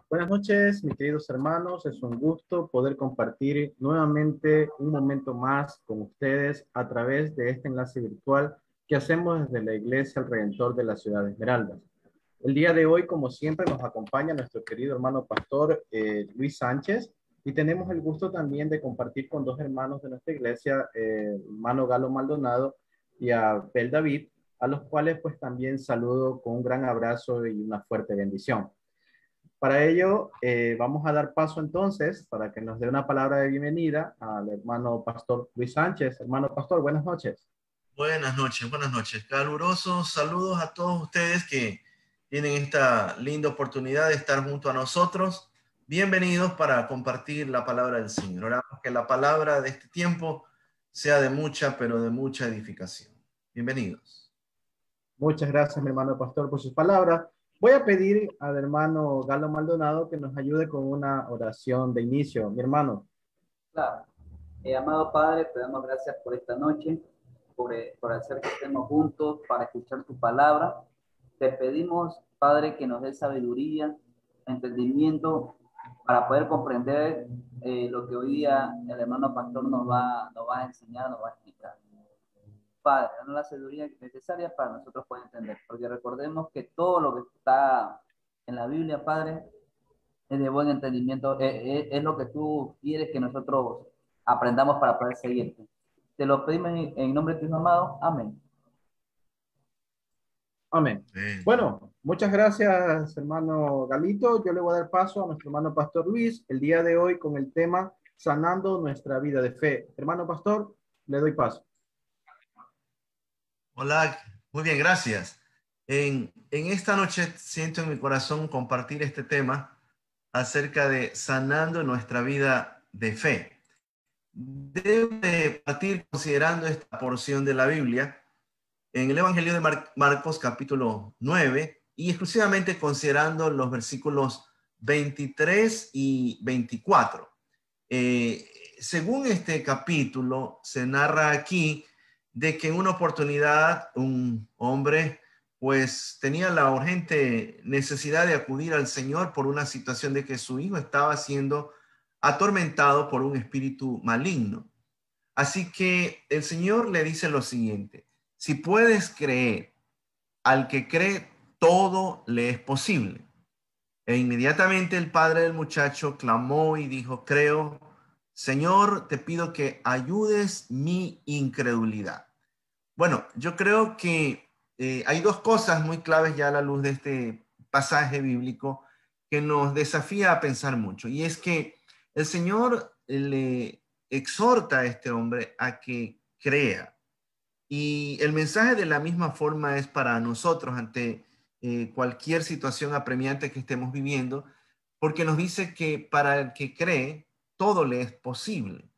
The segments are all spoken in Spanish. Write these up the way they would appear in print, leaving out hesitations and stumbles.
Buenas noches, mis queridos hermanos. Es un gusto poder compartir nuevamente un momento más con ustedes a través de este enlace virtual que hacemos desde la Iglesia El Redentor de la ciudad de Esmeraldas. El día de hoy, como siempre, nos acompaña nuestro querido hermano pastor Luis Sánchez, y tenemos el gusto también de compartir con dos hermanos de nuestra iglesia, hermano Galo Maldonado y Abel David, a los cuales pues también saludo con un gran abrazo y una fuerte bendición. Para ello, vamos a dar paso entonces para que nos dé una palabra de bienvenida al hermano pastor Luis Sánchez. Hermano pastor, buenas noches. Buenas noches, buenas noches. Calurosos saludos a todos ustedes que tienen esta linda oportunidad de estar junto a nosotros. Bienvenidos para compartir la palabra del Señor. Oramos que la palabra de este tiempo sea de mucha, pero de mucha edificación. Bienvenidos. Muchas gracias, mi hermano pastor, por sus palabras. Voy a pedir al hermano Galo Maldonado que nos ayude con una oración de inicio. Mi hermano. Claro. Amado Padre, te damos gracias por esta noche, por hacer que estemos juntos para escuchar tu palabra. Te pedimos, Padre, que nos dé sabiduría, entendimiento para poder comprender lo que hoy día el hermano pastor nos va a enseñar, nos va a explicar. Padre, danos la sabiduría necesaria para nosotros poder entender, porque recordemos que todo lo que está en la Biblia, Padre, es de buen entendimiento, es lo que tú quieres que nosotros aprendamos para poder seguirte. Te lo pedimos en nombre de tu Hijo amado. Amén. Amén. Bueno, muchas gracias, hermano Galito. Yo le voy a dar paso a nuestro hermano pastor Luis el día de hoy con el tema Sanando nuestra vida de fe. Hermano pastor, le doy paso. Hola, muy bien, gracias. En esta noche siento en mi corazón compartir este tema acerca de sanando nuestra vida de fe. Debe partir considerando esta porción de la Biblia en el Evangelio de Marcos capítulo 9 y exclusivamente considerando los versículos 23 y 24. Según este capítulo, se narra aquí de que en una oportunidad un hombre pues tenía la urgente necesidad de acudir al Señor por una situación de que su hijo estaba siendo atormentado por un espíritu maligno. Así que el Señor le dice lo siguiente: si puedes creer, al que cree, todo le es posible. E inmediatamente el padre del muchacho clamó y dijo: creo, Señor, te pido que ayudes mi incredulidad. Bueno, yo creo que hay dos cosas muy claves ya a la luz de este pasaje bíblico que nos desafía a pensar mucho. Y es que el Señor le exhorta a este hombre a que crea. Y el mensaje de la misma forma es para nosotros ante cualquier situación apremiante que estemos viviendo, porque nos dice que para el que cree, todo le es posible.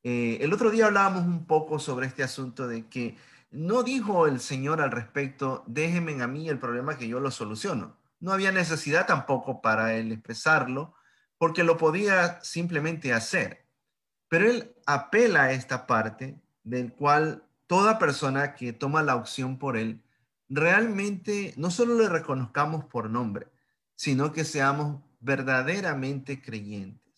El otro día hablábamos un poco sobre este asunto de que no dijo el Señor al respecto: déjenme a mí el problema que yo lo soluciono. No había necesidad tampoco para él expresarlo, porque lo podía simplemente hacer. Pero él apela a esta parte del cual toda persona que toma la opción por él, realmente no solo le reconozcamos por nombre, sino que seamos verdaderamente creyentes.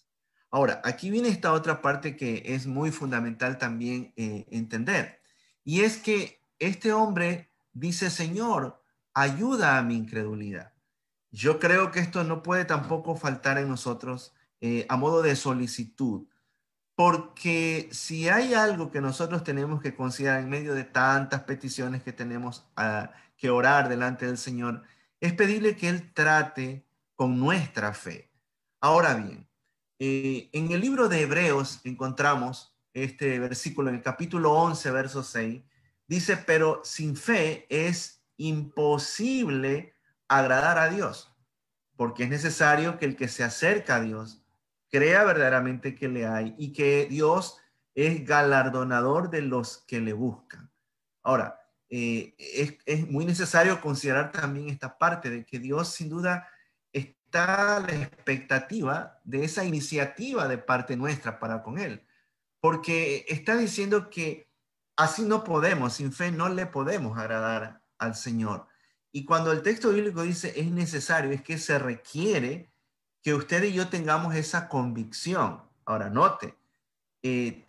Ahora, aquí viene esta otra parte que es muy fundamental también entender. Y es que este hombre dice: Señor, ayuda a mi incredulidad. Yo creo que esto no puede tampoco faltar en nosotros a modo de solicitud. Porque si hay algo que nosotros tenemos que considerar en medio de tantas peticiones que tenemos que orar delante del Señor, es pedirle que Él trate con nuestra fe. Ahora bien, en el libro de Hebreos encontramos este versículo en el capítulo 11, verso 6, dice: pero sin fe es imposible agradar a Dios, porque es necesario que el que se acerca a Dios crea verdaderamente que le hay y que Dios es galardonador de los que le buscan. Ahora, es muy necesario considerar también esta parte de que Dios sin duda está a la expectativa de esa iniciativa de parte nuestra para con Él, porque está diciendo que así no podemos, sin fe no le podemos agradar al Señor. Y cuando el texto bíblico dice es necesario, es que se requiere que usted y yo tengamos esa convicción. Ahora, note,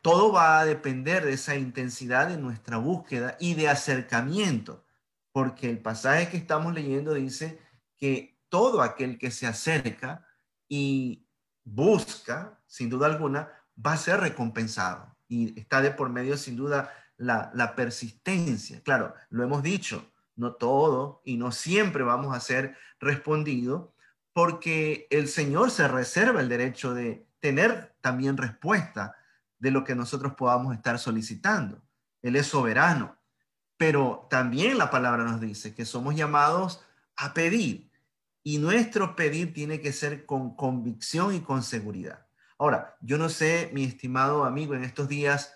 todo va a depender de esa intensidad de nuestra búsqueda y de acercamiento, porque el pasaje que estamos leyendo dice que todo aquel que se acerca y busca, sin duda alguna, va a ser recompensado. Y está de por medio, sin duda, la persistencia. Claro, lo hemos dicho, no todo y no siempre vamos a ser respondidos, porque el Señor se reserva el derecho de tener también respuesta de lo que nosotros podamos estar solicitando. Él es soberano, pero también la palabra nos dice que somos llamados a pedir, y nuestro pedir tiene que ser con convicción y con seguridad. Ahora, yo no sé, mi estimado amigo, en estos días,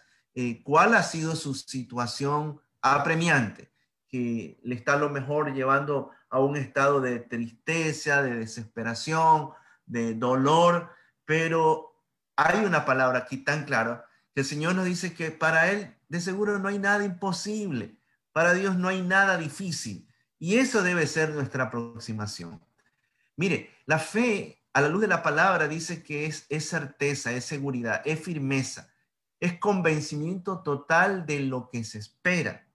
cuál ha sido su situación apremiante, que le está a lo mejor llevando a un estado de tristeza, de desesperación, de dolor, pero hay una palabra aquí tan clara que el Señor nos dice que para Él de seguro no hay nada imposible, para Dios no hay nada difícil, y eso debe ser nuestra aproximación. Mire, la fe a la luz de la palabra dice que es certeza, es seguridad, es firmeza, es convencimiento total de lo que se espera.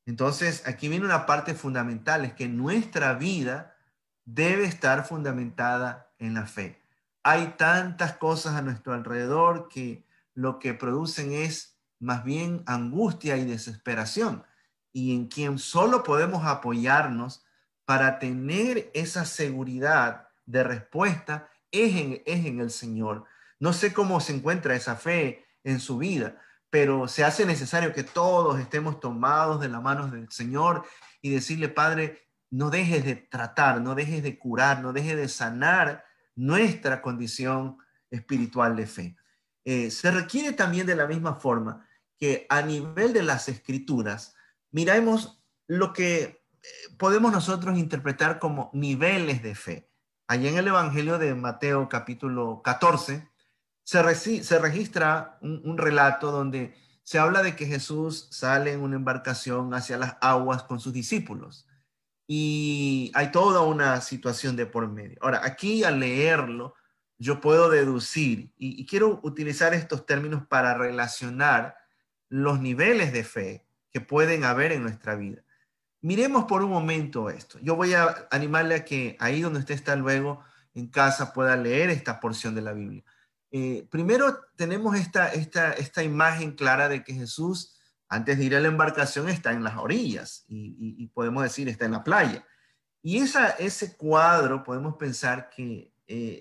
Entonces, aquí viene una parte fundamental, es que nuestra vida debe estar fundamentada en la fe. Hay tantas cosas a nuestro alrededor que lo que producen es más bien angustia y desesperación, y en quien solo podemos apoyarnos para tener esa seguridad de respuesta es en el Señor. No sé cómo se encuentra esa fe en su vida, pero se hace necesario que todos estemos tomados de la mano del Señor y decirle: Padre, no dejes de tratar, no dejes de curar, no dejes de sanar nuestra condición espiritual de fe. Se requiere también de la misma forma que a nivel de las escrituras, miremos lo que podemos nosotros interpretar como niveles de fe. Allá en el Evangelio de Mateo capítulo 14, se registra un relato donde se habla de que Jesús sale en una embarcación hacia las aguas con sus discípulos, y hay toda una situación de por medio. Ahora, aquí al leerlo, yo puedo deducir, y quiero utilizar estos términos para relacionar los niveles de fe que pueden haber en nuestra vida. Miremos por un momento esto. Yo voy a animarle a que ahí donde usted está luego en casa pueda leer esta porción de la Biblia. Primero tenemos esta imagen clara de que Jesús, antes de ir a la embarcación, está en las orillas y podemos decir está en la playa. Y ese cuadro podemos pensar que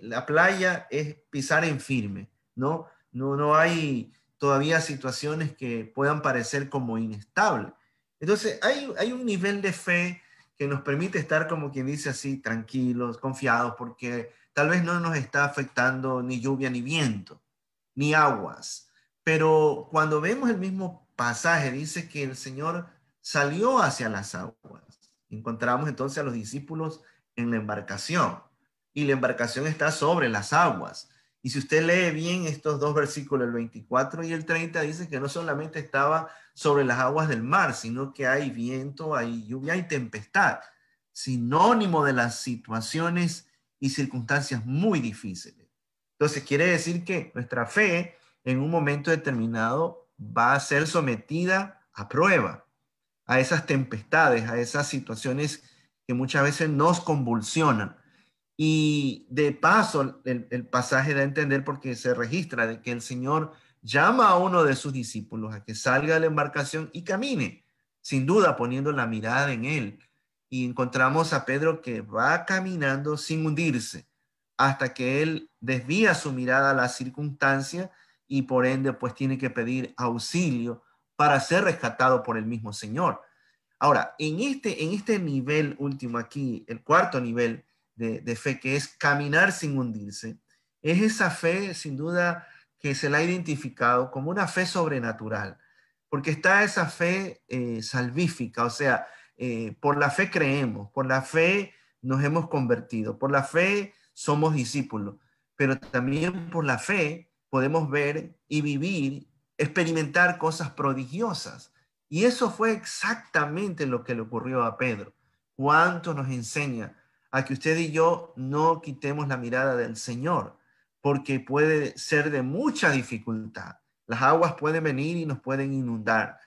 la playa es pisar en firme, ¿no? No hay todavía situaciones que puedan parecer como inestables. Entonces hay un nivel de fe que nos permite estar, como quien dice así, tranquilos, confiados, porque tal vez no nos está afectando ni lluvia ni viento, ni aguas. Pero cuando vemos el mismo pasaje, dice que el Señor salió hacia las aguas. Encontramos entonces a los discípulos en la embarcación, y la embarcación está sobre las aguas. Y si usted lee bien estos dos versículos, el 24 y el 30, dice que no solamente estaba sobre las aguas del mar, sino que hay viento, hay lluvia, hay tempestad, sinónimo de las situaciones y circunstancias muy difíciles. Entonces quiere decir que nuestra fe en un momento determinado va a ser sometida a prueba, a esas tempestades, a esas situaciones que muchas veces nos convulsionan. Y de paso, el pasaje da a entender, porque se registra, de que el Señor llama a uno de sus discípulos a que salga de la embarcación y camine, sin duda poniendo la mirada en él. Y encontramos a Pedro que va caminando sin hundirse, hasta que él desvía su mirada a la circunstancia y por ende pues tiene que pedir auxilio para ser rescatado por el mismo Señor. Ahora, en este nivel último aquí, el cuarto nivel de fe, que es caminar sin hundirse, es esa fe sin duda que se la ha identificado como una fe sobrenatural, porque está esa fe salvífica, o sea, por la fe creemos, por la fe nos hemos convertido, por la fe somos discípulos, pero también por la fe podemos ver y vivir, experimentar cosas prodigiosas. Y eso fue exactamente lo que le ocurrió a Pedro. ¿Cuánto nos enseña a que usted y yo no quitemos la mirada del Señor, porque puede ser de mucha dificultad. Las aguas pueden venir y nos pueden inundar.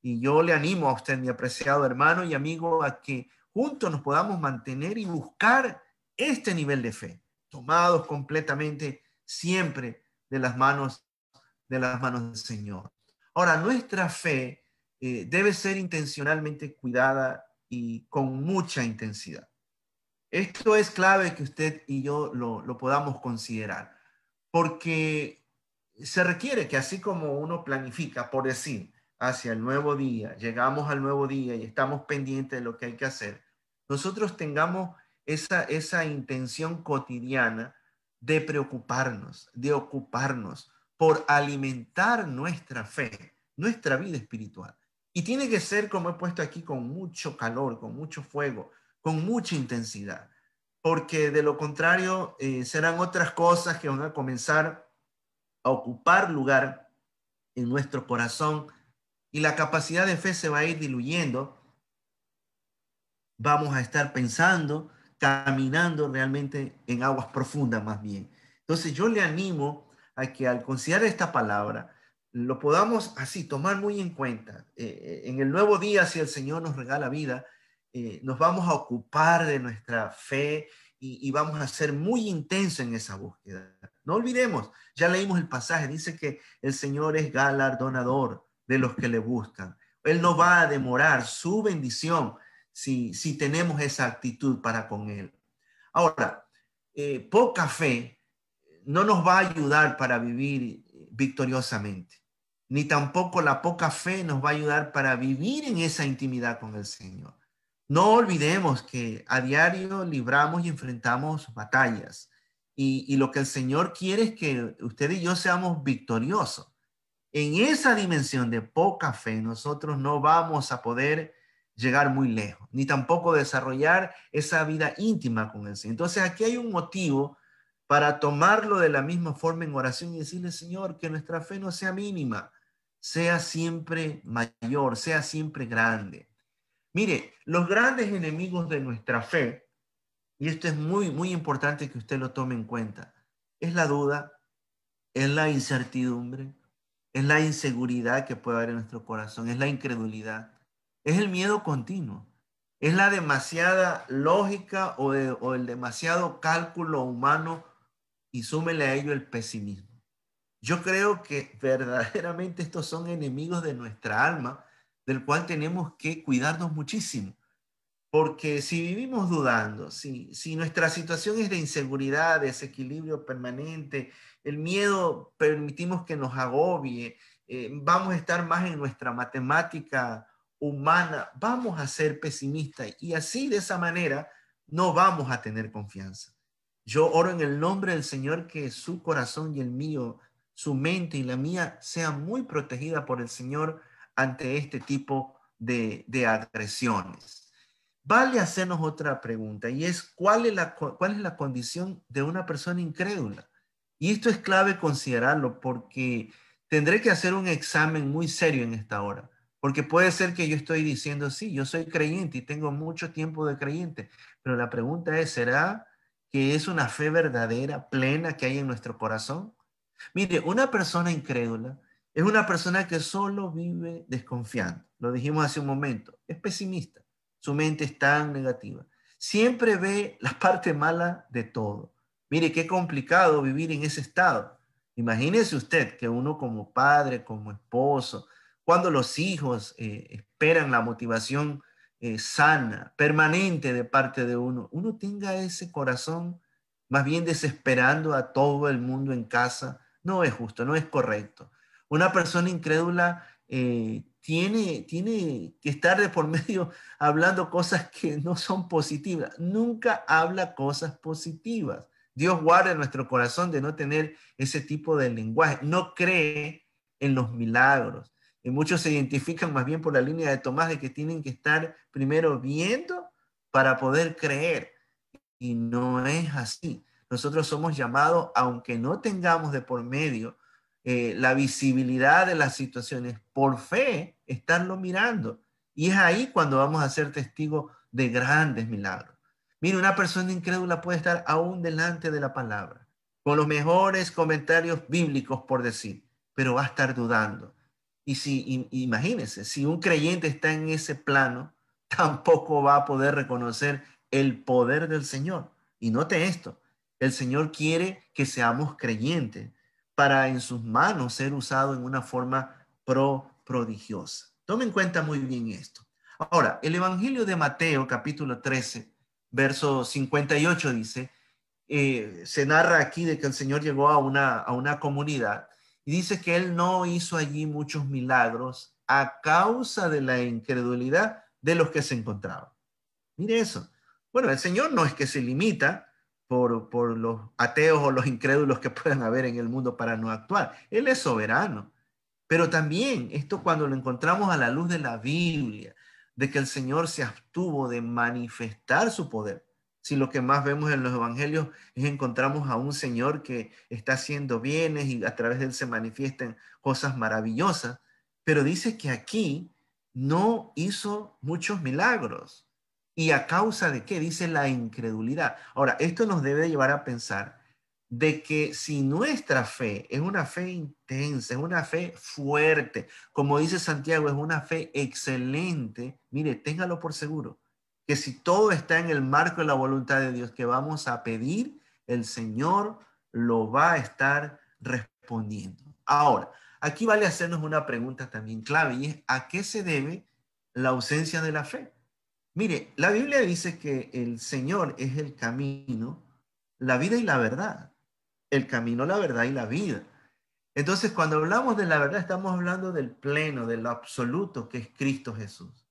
Y yo le animo a usted, mi apreciado hermano y amigo, a que juntos nos podamos mantener y buscar este nivel de fe, tomados completamente siempre de las manos del Señor. Ahora, nuestra fe debe ser intencionalmente cuidada y con mucha intensidad. Esto es clave que usted y yo lo podamos considerar, porque se requiere que así como uno planifica, por decir, hacia el nuevo día, llegamos al nuevo día y estamos pendientes de lo que hay que hacer, nosotros tengamos esa intención cotidiana de preocuparnos, de ocuparnos por alimentar nuestra fe, nuestra vida espiritual. Y tiene que ser, como he puesto aquí, con mucho calor, con mucho fuego, con mucha intensidad, porque de lo contrario serán otras cosas que van a comenzar a ocupar lugar en nuestro corazón y la capacidad de fe se va a ir diluyendo. Vamos a estar pensando, caminando realmente en aguas profundas más bien. Entonces yo le animo a que al considerar esta palabra, lo podamos así tomar muy en cuenta. En el nuevo día, si el Señor nos regala vida, nos vamos a ocupar de nuestra fe y vamos a ser muy intensos en esa búsqueda. No olvidemos, ya leímos el pasaje, dice que el Señor es galardonador de los que le buscan. Él no va a demorar su bendición si tenemos esa actitud para con Él. Ahora, poca fe no nos va a ayudar para vivir victoriosamente, ni tampoco la poca fe nos va a ayudar para vivir en esa intimidad con el Señor. No olvidemos que a diario libramos y enfrentamos batallas y lo que el Señor quiere es que usted y yo seamos victoriosos. En esa dimensión de poca fe, nosotros no vamos a poder llegar muy lejos, ni tampoco desarrollar esa vida íntima con el Señor. Entonces aquí hay un motivo para tomarlo de la misma forma en oración y decirle, Señor, que nuestra fe no sea mínima, sea siempre mayor, sea siempre grande. Mire, los grandes enemigos de nuestra fe, y esto es muy, muy importante que usted lo tome en cuenta, es la duda, es la incertidumbre, es la inseguridad que puede haber en nuestro corazón, es la incredulidad, es el miedo continuo, es la demasiada lógica o el demasiado cálculo humano y súmele a ello el pesimismo. Yo creo que verdaderamente estos son enemigos de nuestra alma, del cual tenemos que cuidarnos muchísimo. Porque si vivimos dudando, si nuestra situación es de inseguridad, desequilibrio permanente, el miedo permitimos que nos agobie, vamos a estar más en nuestra matemática humana, vamos a ser pesimistas y así de esa manera no vamos a tener confianza. Yo oro en el nombre del Señor que su corazón y el mío, su mente y la mía sean muy protegidas por el Señor ante este tipo de agresiones. Vale hacernos otra pregunta y es ¿cuál es la condición de una persona incrédula? Y esto es clave considerarlo porque tendré que hacer un examen muy serio en esta hora, porque puede ser que yo estoy diciendo, sí, yo soy creyente y tengo mucho tiempo de creyente, pero la pregunta es, ¿será que es una fe verdadera, plena que hay en nuestro corazón? Mire, una persona incrédula es una persona que solo vive desconfiando. Lo dijimos hace un momento, es pesimista. Su mente es tan negativa. Siempre ve la parte mala de todo. Mire, qué complicado vivir en ese estado. Imagínese usted que uno como padre, como esposo, cuando los hijos esperan la motivación sana, permanente de parte de uno, uno tenga ese corazón más bien desesperando a todo el mundo en casa, no es justo, no es correcto. Una persona incrédula tiene que estar de por medio hablando cosas que no son positivas. Nunca habla cosas positivas. Dios guarde nuestro corazón de no tener ese tipo de lenguaje. No cree en los milagros. Y muchos se identifican más bien por la línea de Tomás de que tienen que estar primero viendo para poder creer. Y no es así. Nosotros somos llamados, aunque no tengamos de por medio la visibilidad de las situaciones, por fe, estarlo mirando. Y es ahí cuando vamos a ser testigos de grandes milagros. Mire, una persona incrédula puede estar aún delante de la palabra, con los mejores comentarios bíblicos, por decir, pero va a estar dudando. Y si, imagínense, si un creyente está en ese plano, tampoco va a poder reconocer el poder del Señor. Y note esto, el Señor quiere que seamos creyentes para en sus manos ser usado en una forma prodigiosa. Tomen en cuenta muy bien esto. Ahora, el Evangelio de Mateo, capítulo 13, verso 58 dice, se narra aquí de que el Señor llegó a una comunidad y dice que Él no hizo allí muchos milagros a causa de la incredulidad de los que se encontraban. Mire eso. Bueno, el Señor no es que se limita por los ateos o los incrédulos que puedan haber en el mundo para no actuar. Él es soberano. Pero también esto cuando lo encontramos a la luz de la Biblia, de que el Señor se abstuvo de manifestar su poder. Si lo que más vemos en los evangelios es encontramos a un Señor que está haciendo bienes y a través de él se manifiestan cosas maravillosas, pero dice que aquí no hizo muchos milagros. ¿Y a causa de qué? Dice la incredulidad. Ahora, esto nos debe llevar a pensar de que si nuestra fe es una fe intensa, es una fe fuerte, como dice Santiago, es una fe excelente, mire, téngalo por seguro, que si todo está en el marco de la voluntad de Dios que vamos a pedir, el Señor lo va a estar respondiendo. Ahora, aquí vale hacernos una pregunta también clave y es, ¿a qué se debe la ausencia de la fe? Mire, la Biblia dice que el Señor es el camino, la vida y la verdad. El camino, la verdad y la vida. Entonces, cuando hablamos de la verdad, estamos hablando del pleno, de lo absoluto que es Cristo Jesús.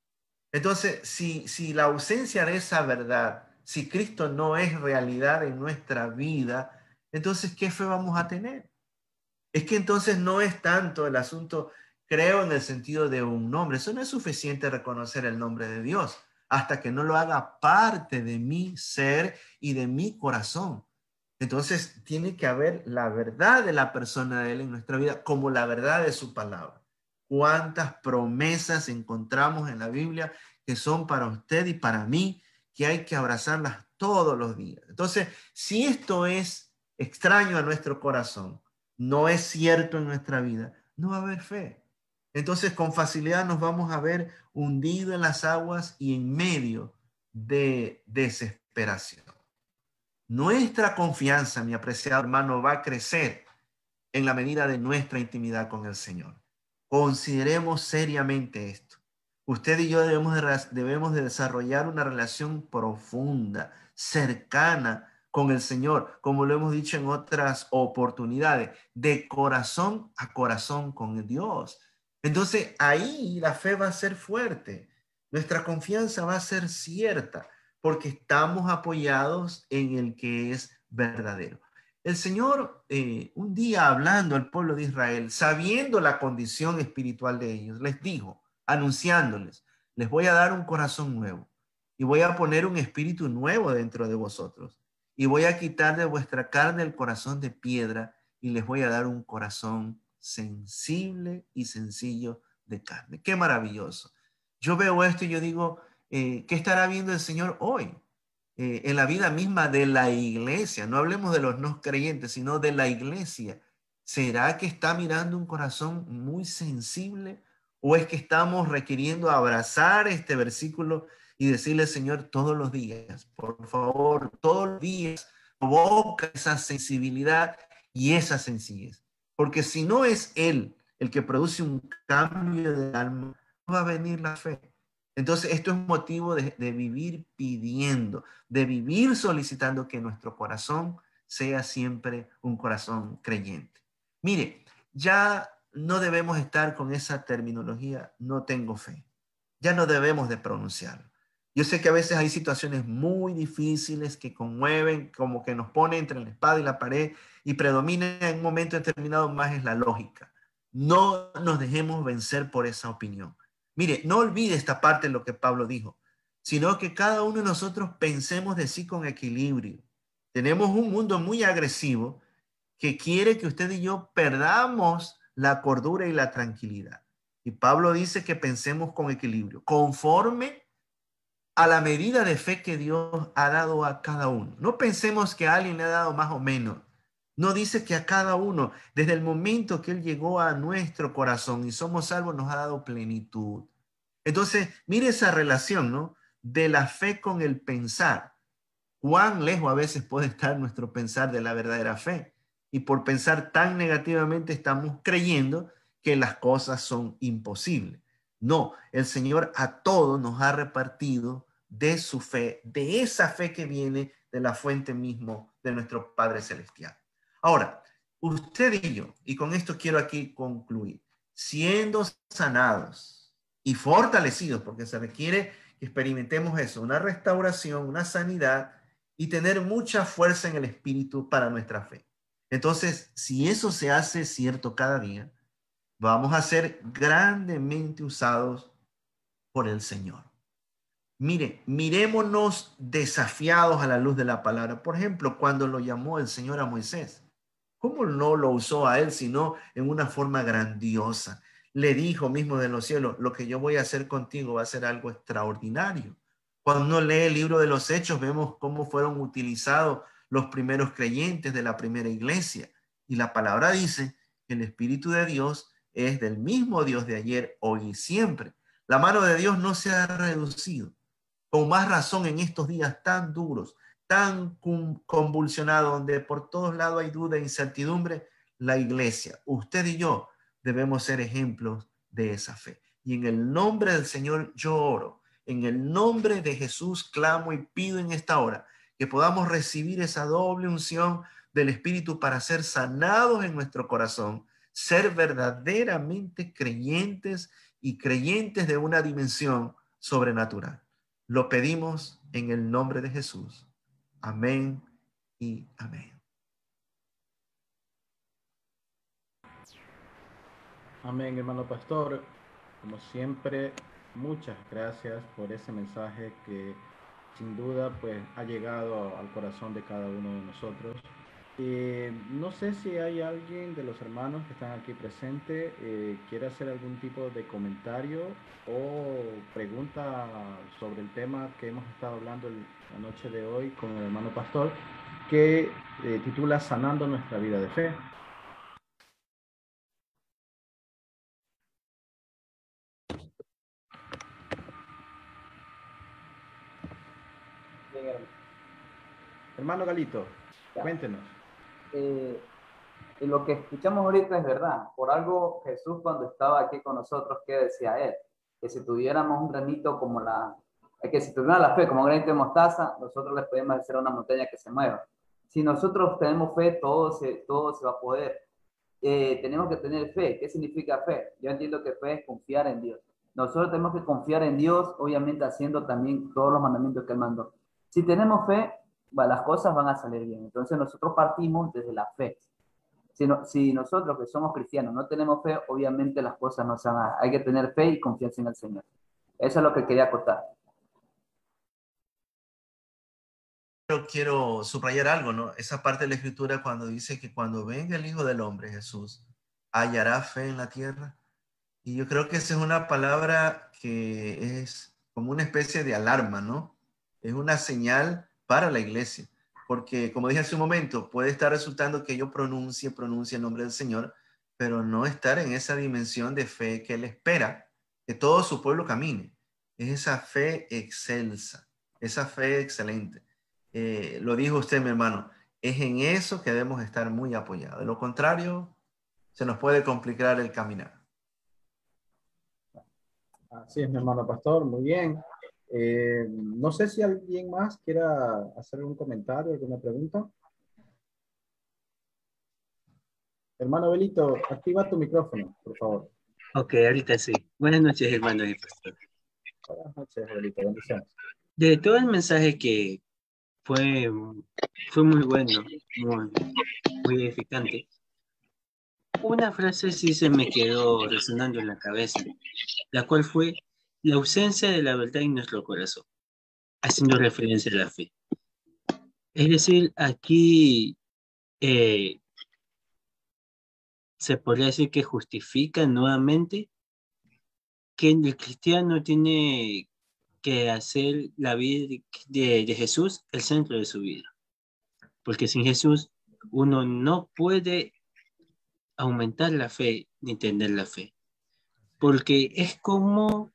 Entonces, si la ausencia de esa verdad, si Cristo no es realidad en nuestra vida, entonces, ¿qué fe vamos a tener? Es que entonces no es tanto el asunto, creo en el sentido de un nombre. Eso no es suficiente reconocer el nombre de Dios hasta que no lo haga parte de mi ser y de mi corazón. Entonces tiene que haber la verdad de la persona de Él en nuestra vida como la verdad de su palabra. ¿Cuántas promesas encontramos en la Biblia que son para usted y para mí, que hay que abrazarlas todos los días? Entonces, si esto es extraño a nuestro corazón, no es cierto en nuestra vida, no va a haber fe. Entonces, con facilidad nos vamos a ver hundidos en las aguas y en medio de desesperación. Nuestra confianza, mi apreciado hermano, va a crecer en la medida de nuestra intimidad con el Señor. Consideremos seriamente esto. Usted y yo debemos de desarrollar una relación profunda, cercana con el Señor, como lo hemos dicho en otras oportunidades, de corazón a corazón con Dios. Entonces ahí la fe va a ser fuerte, nuestra confianza va a ser cierta, porque estamos apoyados en el que es verdadero. El Señor, un día hablando al pueblo de Israel, sabiendo la condición espiritual de ellos, les dijo, anunciándoles, les voy a dar un corazón nuevo y voy a poner un espíritu nuevo dentro de vosotros y voy a quitar de vuestra carne el corazón de piedra y les voy a dar un corazón sensible y sencillo de carne. Qué maravilloso. Yo veo esto y yo digo, ¿qué estará viendo el Señor hoy? En la vida misma de la iglesia, no hablemos de los no creyentes, sino de la iglesia. ¿Será que está mirando un corazón muy sensible o es que estamos requiriendo abrazar este versículo y decirle, Señor, todos los días, por favor, todos los días, provoca esa sensibilidad y esa sencillez? Porque si no es Él el que produce un cambio de alma, no va a venir la fe. Entonces, esto es motivo de vivir pidiendo, de vivir solicitando que nuestro corazón sea siempre un corazón creyente. Mire, ya no debemos estar con esa terminología, no tengo fe. Ya no debemos de pronunciarlo. Yo sé que a veces hay situaciones muy difíciles que conmueven, como que nos pone entre la espada y la pared y predomina en un momento determinado más es la lógica. No nos dejemos vencer por esa opinión. Mire, no olvide esta parte de lo que Pablo dijo, sino que cada uno de nosotros pensemos de sí con equilibrio. Tenemos un mundo muy agresivo que quiere que usted y yo perdamos la cordura y la tranquilidad. Y Pablo dice que pensemos con equilibrio, conforme a la medida de fe que Dios ha dado a cada uno. No pensemos que a alguien le ha dado más o menos. No, dice que a cada uno, desde el momento que Él llegó a nuestro corazón y somos salvos, nos ha dado plenitud. Entonces, mire esa relación, ¿no? De la fe con el pensar. Cuán lejos a veces puede estar nuestro pensar de la verdadera fe. Y por pensar tan negativamente estamos creyendo que las cosas son imposibles. No, el Señor a todos nos ha repartido de su fe, de esa fe que viene de la fuente mismo de nuestro Padre Celestial. Ahora, usted y yo, y con esto quiero aquí concluir, siendo sanados y fortalecidos, porque se requiere que experimentemos eso, una restauración, una sanidad y tener mucha fuerza en el espíritu para nuestra fe. Entonces, si eso se hace cierto cada día, vamos a ser grandemente usados por el Señor. Mire, mirémonos desafiados a la luz de la palabra. Por ejemplo, cuando lo llamó el Señor a Moisés, ¿cómo no lo usó a él, sino en una forma grandiosa? Le dijo mismo de los cielos, lo que yo voy a hacer contigo va a ser algo extraordinario. Cuando uno lee el libro de los Hechos, vemos cómo fueron utilizados los primeros creyentes de la primera iglesia. Y la palabra dice que el Espíritu de Dios es del mismo Dios de ayer, hoy y siempre. La mano de Dios no se ha reducido. Con más razón en estos días tan duros, tan convulsionados, donde por todos lados hay duda e incertidumbre, la iglesia, usted y yo, debemos ser ejemplos de esa fe. Y en el nombre del Señor yo oro, en el nombre de Jesús clamo y pido en esta hora que podamos recibir esa doble unción del Espíritu para ser sanados en nuestro corazón, ser verdaderamente creyentes y creyentes de una dimensión sobrenatural. Lo pedimos en el nombre de Jesús. Amén y amén. Amén, hermano pastor. Como siempre, muchas gracias por ese mensaje que sin duda pues ha llegado al corazón de cada uno de nosotros. No sé si hay alguien de los hermanos que están aquí presentes quiere hacer algún tipo de comentario o pregunta sobre el tema que hemos estado hablando la noche de hoy con el hermano pastor, que titula Sanando nuestra vida de fe. Hermano Galito, cuéntenos. Y lo que escuchamos ahorita es verdad. Por algo Jesús cuando estaba aquí con nosotros, ¿qué decía él? Que si tuviéramos un granito como que si tuviéramos la fe como un granito de mostaza, nosotros les podemos hacer una montaña que se mueva. Si nosotros tenemos fe, todo se va a poder. Tenemos que tener fe. ¿Qué significa fe? Yo entiendo que fe es confiar en Dios. Nosotros tenemos que confiar en Dios, obviamente haciendo también todos los mandamientos que Él mandó. Si tenemos fe, las cosas van a salir bien. Entonces nosotros partimos desde la fe. Si nosotros que somos cristianos no tenemos fe, obviamente las cosas no se van a dar. Hay que tener fe y confianza en el Señor. Eso es lo que quería acotar. Yo quiero subrayar algo, ¿no? Esa parte de la Escritura cuando dice que cuando venga el Hijo del Hombre, Jesús, hallará fe en la tierra. Y yo creo que esa es una palabra que es como una especie de alarma, ¿no? Es una señal para la iglesia. Porque, como dije hace un momento, puede estar resultando que yo pronuncie el nombre del Señor, pero no estar en esa dimensión de fe que Él espera que todo su pueblo camine. Es esa fe excelsa, esa fe excelente. Lo dijo usted, mi hermano, es en eso que debemos estar muy apoyados. De lo contrario, se nos puede complicar el caminar. Así es, mi hermano pastor, muy bien. No sé si alguien más quiera hacer algún comentario, alguna pregunta. Hermano Belito, activa tu micrófono, por favor. Ok, ahorita sí. Buenas noches, hermano y pastor. Buenas noches, Belito, bendiciones. De todo el mensaje que fue muy bueno, muy edificante. Una frase sí se me quedó resonando en la cabeza, la cual fue la ausencia de la verdad en nuestro corazón, haciendo referencia a la fe. Es decir, aquí se podría decir que justifica nuevamente que el cristiano tiene que hacer la vida de Jesús el centro de su vida. Porque sin Jesús uno no puede aumentar la fe ni entender la fe. Porque es como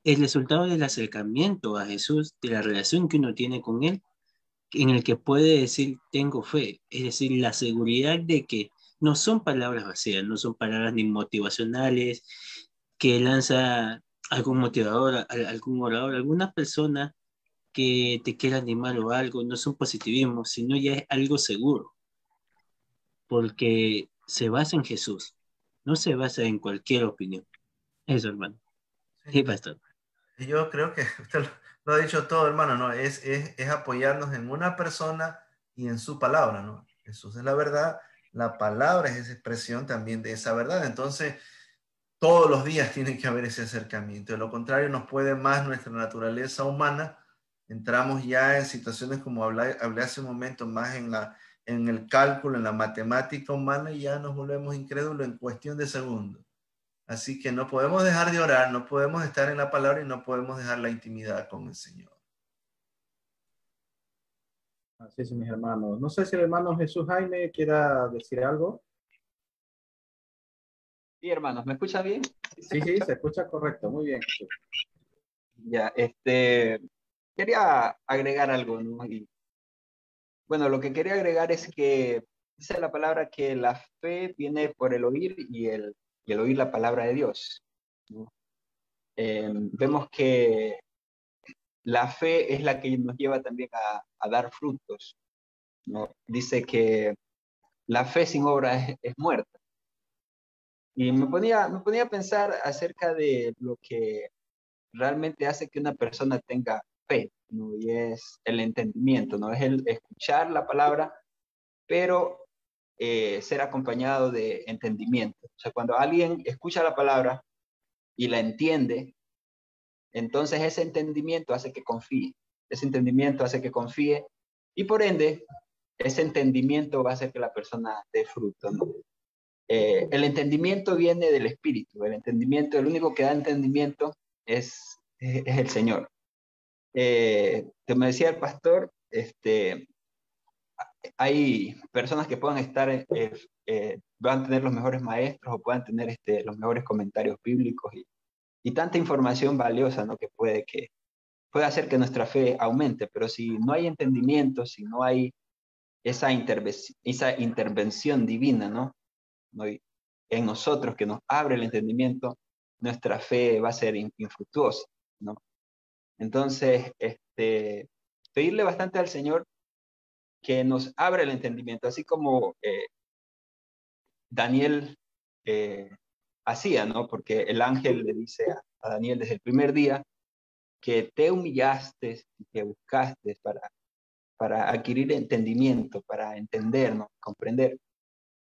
el resultado del acercamiento a Jesús, de la relación que uno tiene con Él, en el que puede decir tengo fe, es decir, la seguridad de que no son palabras vacías, no son palabras ni motivacionales que lanza algún motivador, algún orador, alguna persona que te quiera animar o algo, no son positivismo, sino ya es algo seguro, porque se basa en Jesús, no se basa en cualquier opinión. Eso, hermano. Sí. Y pastor. Y yo creo que usted lo ha dicho todo, hermano, ¿no? Es apoyarnos en una persona y en su palabra, ¿no? Jesús es la verdad, la palabra es esa expresión también de esa verdad. Entonces, todos los días tiene que haber ese acercamiento. De lo contrario, nos puede más nuestra naturaleza humana. Entramos ya en situaciones como hablé hace un momento, más en el cálculo, en la matemática humana, y ya nos volvemos incrédulos en cuestión de segundos. Así que no podemos dejar de orar, no podemos estar en la palabra y no podemos dejar la intimidad con el Señor. Así es, mis hermanos. No sé si el hermano Jesús Jaime quiera decir algo. Sí, hermanos, ¿me escuchan bien? ¿Sí se Sí, escucha? se escucha correcto. Muy bien, Jesús. Ya, quería agregar algo, ¿no? Y bueno, lo que quería agregar es que dice la palabra que la fe viene por el oír y el oír la palabra de Dios, ¿no? Vemos que la fe es la que nos lleva también a dar frutos, ¿no? Dice que la fe sin obra es muerta. Y me ponía a pensar acerca de lo que realmente hace que una persona tenga fe, ¿no? Y es el entendimiento, ¿no? Es el escuchar la palabra, pero ser acompañado de entendimiento. O sea, cuando alguien escucha la palabra y la entiende, entonces ese entendimiento hace que confíe. Ese entendimiento hace que confíe y por ende, ese entendimiento va a hacer que la persona dé fruto, ¿no? El entendimiento viene del Espíritu. El entendimiento, el único que da entendimiento es el Señor. Como decía el pastor, hay personas que puedan estar, van a tener los mejores maestros o puedan tener los mejores comentarios bíblicos y tanta información valiosa, ¿no? Que puede hacer que nuestra fe aumente, pero si no hay entendimiento, si no hay esa intervención divina, ¿no? ¿No? En nosotros que nos abre el entendimiento, nuestra fe va a ser infructuosa, ¿no? Entonces, pedirle bastante al Señor que nos abra el entendimiento, así como Daniel hacía, ¿no? Porque el ángel le dice a Daniel desde el primer día que te humillaste y que buscaste para adquirir entendimiento, para entender, ¿no? Comprender.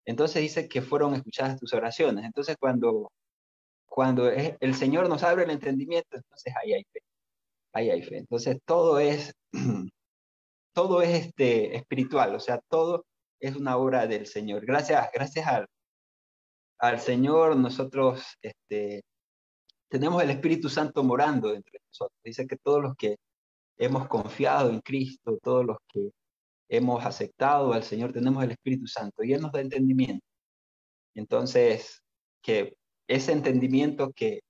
Entonces dice que fueron escuchadas tus oraciones. Entonces cuando el Señor nos abre el entendimiento, entonces ahí hay fe. Ahí hay fe. Entonces todo es espiritual, o sea, todo es una obra del Señor. Gracias al Señor, nosotros tenemos el Espíritu Santo morando entre nosotros. Dice que todos los que hemos confiado en Cristo, todos los que hemos aceptado al Señor, tenemos el Espíritu Santo y Él nos da entendimiento. Entonces, que ese entendimiento que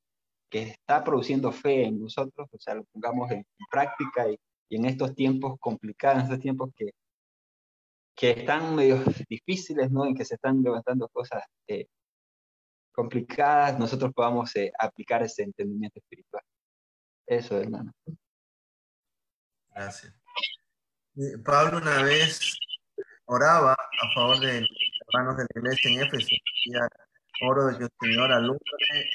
está produciendo fe en nosotros, o sea, lo pongamos en práctica y en estos tiempos complicados, en estos tiempos que están medio difíciles, ¿no? En que se están levantando cosas complicadas, nosotros podamos aplicar ese entendimiento espiritual. Eso, hermano. Gracias. Pablo una vez oraba a favor de los hermanos de la iglesia en Éfeso. Decía, oro de que el Señor alumbre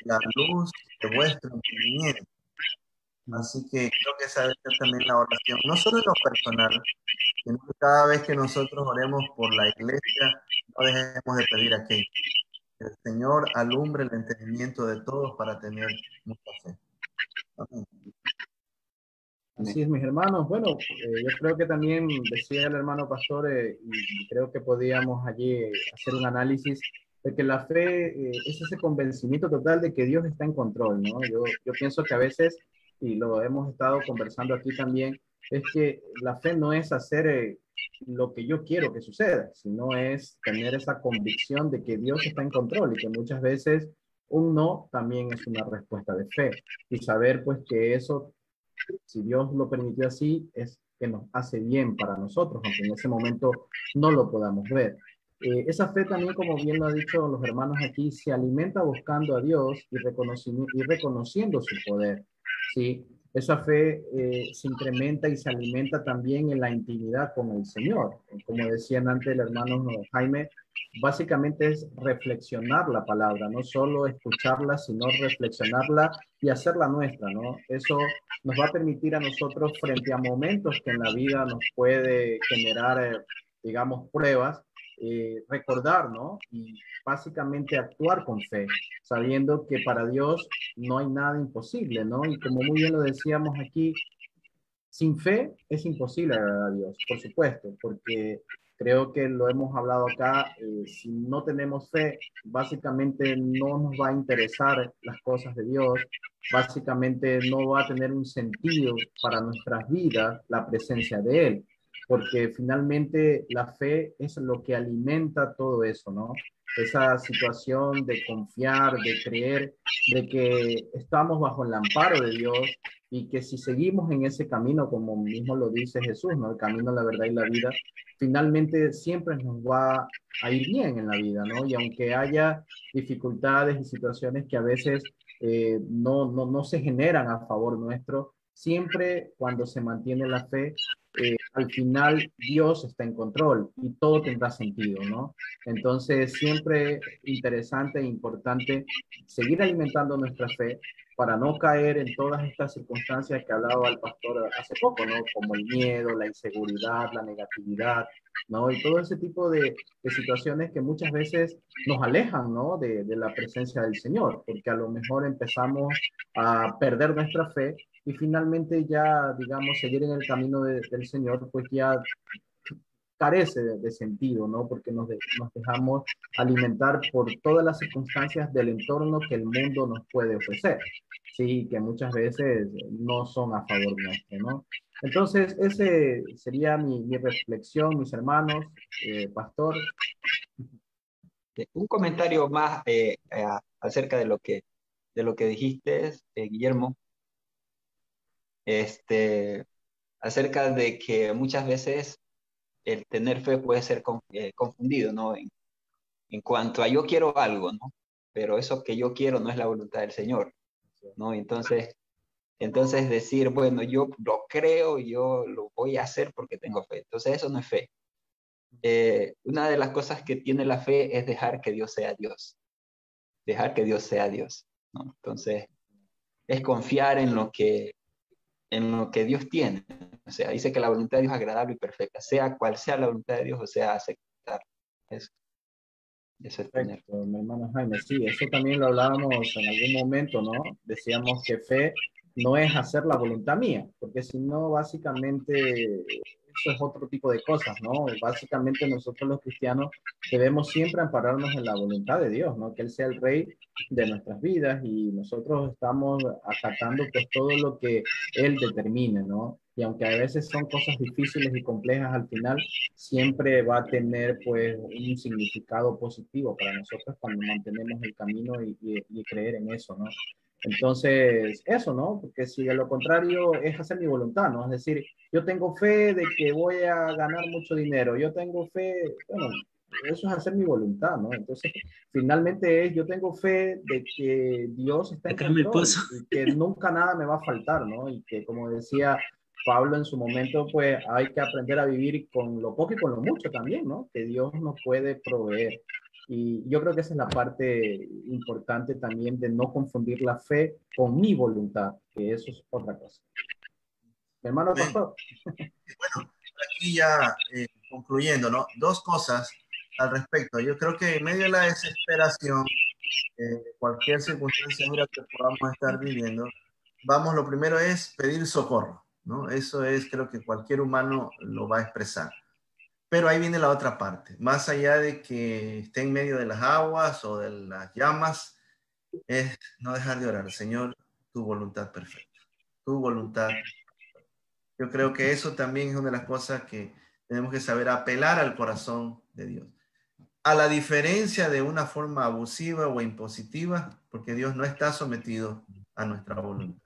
la luz de vuestro entendimiento. Así que creo que esa debe ser también la oración, no solo en lo personal, sino que cada vez que nosotros oremos por la iglesia, no dejemos de pedir aquello. Que el Señor alumbre el entendimiento de todos para tener mucha fe. Amén. Así es, mis hermanos. Bueno, yo creo que también decía el hermano pastor, y creo que podíamos allí hacer un análisis de que la fe es ese convencimiento total de que Dios está en control, ¿no? Yo pienso que a veces y lo hemos estado conversando aquí también, es que la fe no es hacer lo que yo quiero que suceda, sino es tener esa convicción de que Dios está en control y que muchas veces un no también es una respuesta de fe. Y saber pues que eso, si Dios lo permitió así, es que nos hace bien para nosotros, aunque en ese momento no lo podamos ver. Esa fe también, como bien lo han dicho los hermanos aquí, se alimenta buscando a Dios y reconociendo su poder. ¿Sí? Esa fe se incrementa y se alimenta también en la intimidad con el Señor. Como decían antes el hermano Jaime, básicamente es reflexionar la palabra, no solo escucharla, sino reflexionarla y hacerla nuestra, ¿no? Eso nos va a permitir a nosotros, frente a momentos que en la vida nos puede generar, digamos, pruebas, recordar, ¿no? Y básicamente actuar con fe, sabiendo que para Dios no hay nada imposible, ¿no? Y como muy bien lo decíamos aquí, sin fe es imposible agradar a Dios, por supuesto, porque creo que lo hemos hablado acá, si no tenemos fe, básicamente no nos va a interesar las cosas de Dios, básicamente no va a tener un sentido para nuestras vidas la presencia de Él, porque finalmente la fe es lo que alimenta todo eso, ¿no? Esa situación de confiar, de creer, de que estamos bajo el amparo de Dios y que si seguimos en ese camino, como mismo lo dice Jesús, ¿no? El camino, la verdad y la vida, finalmente siempre nos va a ir bien en la vida, ¿no? Y aunque haya dificultades y situaciones que a veces no se generan a favor nuestro, siempre cuando se mantiene la fe, al final Dios está en control y todo tendrá sentido, ¿no? Entonces, siempre interesante e importante seguir alimentando nuestra fe para no caer en todas estas circunstancias que hablaba el pastor hace poco, ¿no? Como el miedo, la inseguridad, la negatividad, ¿no? Y todo ese tipo de situaciones que muchas veces nos alejan, ¿no? De la presencia del Señor, porque a lo mejor empezamos a perder nuestra fe y finalmente ya, digamos, seguir en el camino del Señor, pues ya carece de sentido, ¿no? Porque nos dejamos alimentar por todas las circunstancias del entorno que el mundo nos puede ofrecer, sí, que muchas veces no son a favor nuestro, ¿no? Entonces, ese sería mi reflexión, mis hermanos, pastor. Un comentario más acerca de lo que dijiste, Guillermo, acerca de que muchas veces el tener fe puede ser confundido, ¿no? En cuanto a yo quiero algo, ¿no? Pero eso que yo quiero no es la voluntad del Señor, ¿no? Entonces decir, bueno, yo lo creo, yo lo voy a hacer porque tengo fe. Entonces eso no es fe. Una de las cosas que tiene la fe es dejar que Dios sea Dios. Dejar que Dios sea Dios, ¿no? Entonces es confiar en lo que Dios tiene. O sea, dice que la voluntad de Dios es agradable y perfecta, sea cual sea la voluntad de Dios, o sea, aceptar. Eso, eso es tener. Perfecto, mi hermano Jaime. Sí, eso también lo hablábamos en algún momento, ¿no? Decíamos que fe no es hacer la voluntad mía, porque si no, básicamente eso es otro tipo de cosas, ¿no? Básicamente nosotros los cristianos debemos siempre ampararnos en la voluntad de Dios, ¿no? Que Él sea el rey de nuestras vidas y nosotros estamos acatando pues todo lo que Él determine, ¿no? Y aunque a veces son cosas difíciles y complejas al final, siempre va a tener pues un significado positivo para nosotros cuando mantenemos el camino y creer en eso, ¿no? Entonces, eso, ¿no? Porque si de lo contrario es hacer mi voluntad, ¿no? Es decir, yo tengo fe de que voy a ganar mucho dinero, yo tengo fe, bueno, eso es hacer mi voluntad, ¿no? Entonces, finalmente es, yo tengo fe de que Dios está en Acá me control puso. y que nunca nada me va a faltar, ¿no? Y que, como decía Pablo en su momento, pues hay que aprender a vivir con lo poco y con lo mucho también, ¿no? Que Dios nos puede proveer. Y yo creo que esa es la parte importante también de no confundir la fe con mi voluntad, que eso es otra cosa. Mi hermano Amén. pastor. Bueno, aquí ya concluyendo, ¿no? Dos cosas al respecto. Yo creo que en medio de la desesperación, cualquier circunstancia dura que podamos estar viviendo, lo primero es pedir socorro, ¿no? Eso es, creo que cualquier humano lo va a expresar. Pero ahí viene la otra parte. Más allá de que esté en medio de las aguas o de las llamas, es no dejar de orar. Señor, tu voluntad perfecta. tu voluntad. Yo creo que eso también es una de las cosas que tenemos que saber, apelar al corazón de Dios. A la diferencia de una forma abusiva o impositiva, porque Dios no está sometido a nuestra voluntad.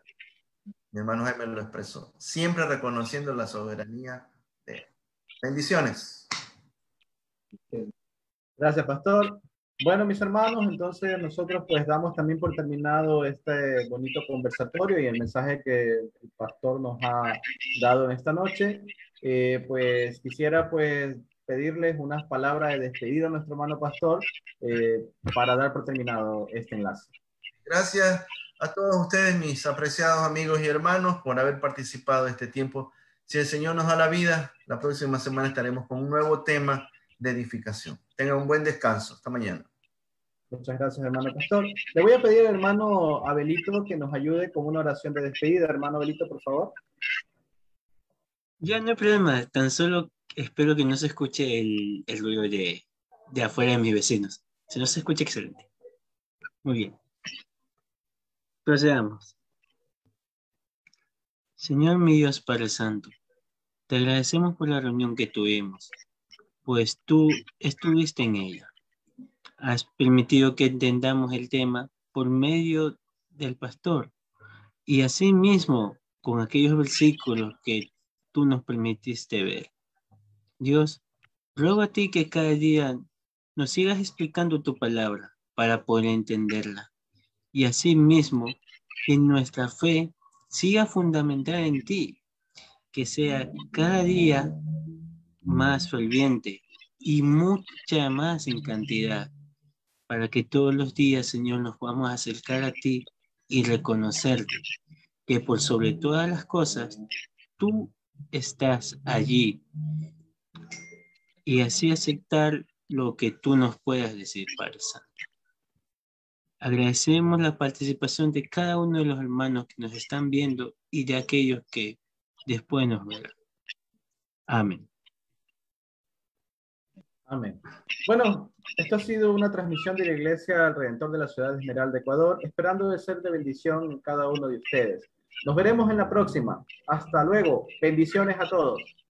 Mi hermano Jaime lo expresó, siempre reconociendo la soberanía de Él. Bendiciones. Gracias, pastor. Bueno, mis hermanos, entonces nosotros pues damos también por terminado este bonito conversatorio y el mensaje que el pastor nos ha dado en esta noche. Pues quisiera pues pedirles unas palabras de despedida a nuestro hermano pastor para dar por terminado este enlace. Gracias a todos ustedes, mis apreciados amigos y hermanos, por haber participado de este tiempo. Si el Señor nos da la vida, la próxima semana estaremos con un nuevo tema de edificación. Tengan un buen descanso. Hasta mañana. Muchas gracias, hermano pastor. Le voy a pedir al hermano Abelito que nos ayude con una oración de despedida. Hermano Abelito, por favor. Ya no hay problema, tan solo espero que no se escuche el ruido de afuera de mis vecinos. Si no se escucha, excelente. Muy bien. Procedamos. Señor mi Dios Padre Santo, te agradecemos por la reunión que tuvimos, pues tú estuviste en ella. Has permitido que entendamos el tema por medio del pastor y asimismo con aquellos versículos que tú nos permitiste ver. Dios, ruego a ti que cada día nos sigas explicando tu palabra para poder entenderla y asimismo que nuestra fe siga fundamentada en ti, que sea cada día más ferviente y mucha más en cantidad, para que todos los días, Señor, nos podamos acercar a ti y reconocerte que por sobre todas las cosas, tú estás allí y así aceptar lo que tú nos puedas decir, Padre Santo. Agradecemos la participación de cada uno de los hermanos que nos están viendo y de aquellos que después nos verán. Amén. Amén. Bueno, esto ha sido una transmisión de la Iglesia al Redentor de la Ciudad de Esmeralda, Ecuador, esperando de ser de bendición en cada uno de ustedes. Nos veremos en la próxima. Hasta luego. Bendiciones a todos.